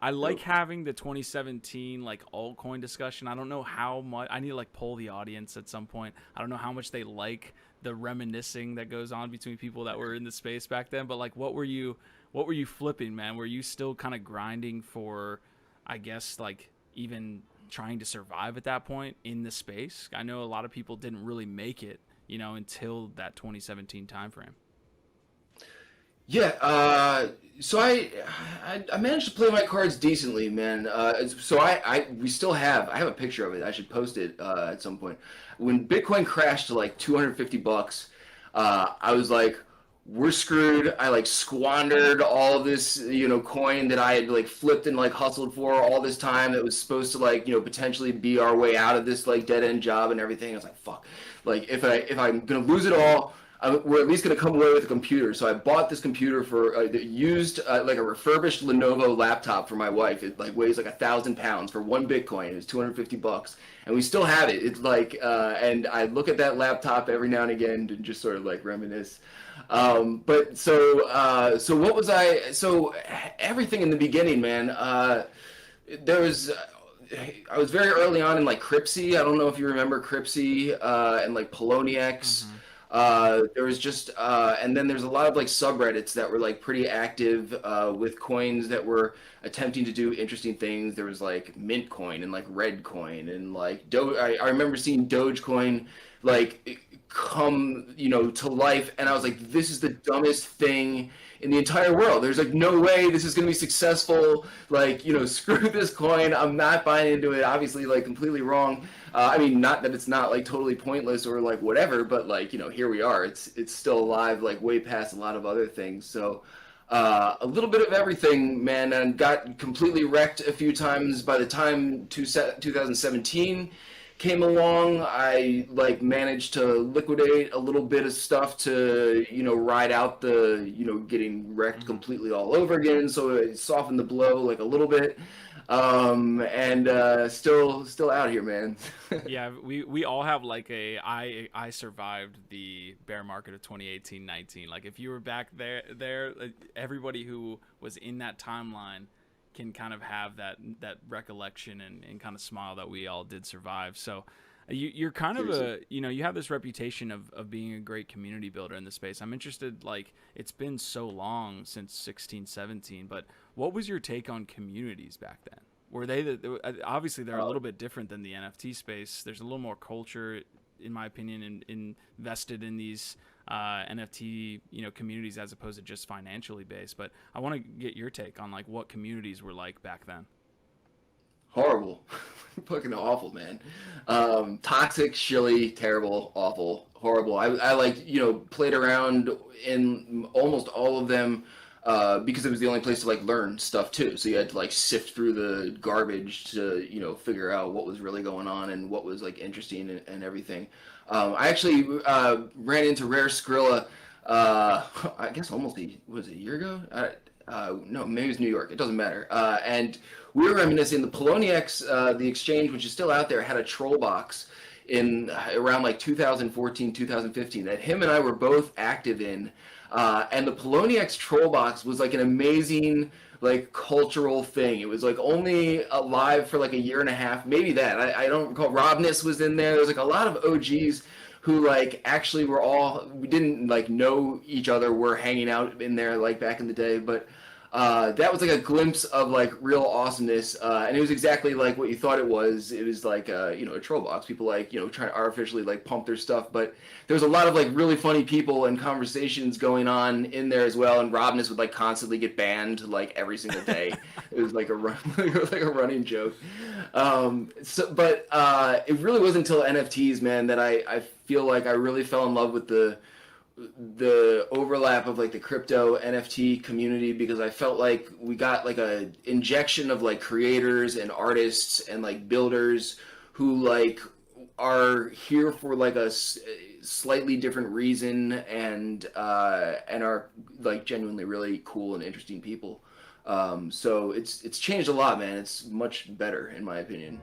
I like having the 2017 like altcoin discussion. I don't know how much. I need to like poll the audience at some point. I don't know how much they like the reminiscing that goes on between people that were in the space back then. But like, what were you flipping, man? Were you still kind of grinding for, I guess, like even trying to survive at that point in the space? I know a lot of people didn't really make it, until that 2017 timeframe. Yeah, so I managed to play my cards decently, man. So we still have I have a picture of it. I should post it at some point. When Bitcoin crashed to like 250 bucks, I was like, we're screwed. I like squandered all of this, coin that I had like flipped and like hustled for all this time that was supposed to like, potentially be our way out of this like dead end job and everything. I was like, fuck. Like if I'm gonna lose it all, we're at least going to come away with a computer. So I bought this computer for used like a refurbished Lenovo laptop for my wife. It like weighs like 1,000 pounds for one Bitcoin. It was 250 bucks, and we still have it. It's like, and I look at that laptop every now and again to just sort of like reminisce. But so what was I? So everything in the beginning, man. There was. I was very early on in like Cryptsy. I don't know if you remember Cryptsy and like Poloniex. Mm-hmm. There was just and then there's a lot of like subreddits that were like pretty active with coins that were attempting to do interesting things. There was like Mint Coin and like Red Coin and like I remember seeing Dogecoin like come to life, and I was like, this is the dumbest thing in the entire world. There's like no way this is going to be successful. Like, screw this coin. I'm not buying into it. Obviously, like completely wrong. I mean, not that it's not like totally pointless or like whatever, but like, here we are. It's still alive, like way past a lot of other things. So, a little bit of everything, man, and got completely wrecked a few times. By the time 2017 came along, I like managed to liquidate a little bit of stuff to, ride out the, getting wrecked Mm-hmm. completely all over again. So it softened the blow like a little bit. And still out here, man. Yeah, we all have like I survived the bear market of 2018-19. Like if you were back there, everybody who was in that timeline can kind of have that recollection and kind of smile that we all did survive. So you're kind of Seriously. you have this reputation of being a great community builder in the space. I'm interested, like it's been so long since 16, 17, but what was your take on communities back then? Were obviously they're a Uh, little bit different than the NFT space. There's a little more culture, in my opinion, invested in these NFT communities as opposed to just financially based. But I want to get your take on like what communities were like back then. Horrible. Fucking awful, man. Toxic, shilly, terrible, awful, horrible. I like, played around in almost all of them because it was the only place to like learn stuff too. So you had to like sift through the garbage to, figure out what was really going on and what was like interesting and everything. I actually ran into Rare Skrilla, I guess almost was it a year ago? No, maybe it was New York. It doesn't matter. And we were reminiscing. The Poloniex, the exchange, which is still out there, had a troll box in around like 2014, 2015 that him and I were both active in. And the Poloniex troll box was like an amazing like cultural thing. It was like only alive for like a year and a half, maybe that. I don't recall. Robness was in there. There was like a lot of OGs who like actually were all we didn't like know each other, were hanging out in there like back in the day, but that was like a glimpse of like real awesomeness, and it was exactly like what you thought it was. It was like a troll box. People like trying to artificially like pump their stuff, but there was a lot of like really funny people and conversations going on in there as well. And Robness would like constantly get banned like every single day. It was like a run, like a running joke. But it really wasn't until NFTs, man, that I feel like I really fell in love with the overlap of like the crypto NFT community, because I felt like we got like a injection of like creators and artists and like builders who like are here for like a slightly different reason and are like genuinely really cool and interesting people. So it's changed a lot, man. It's much better in my opinion.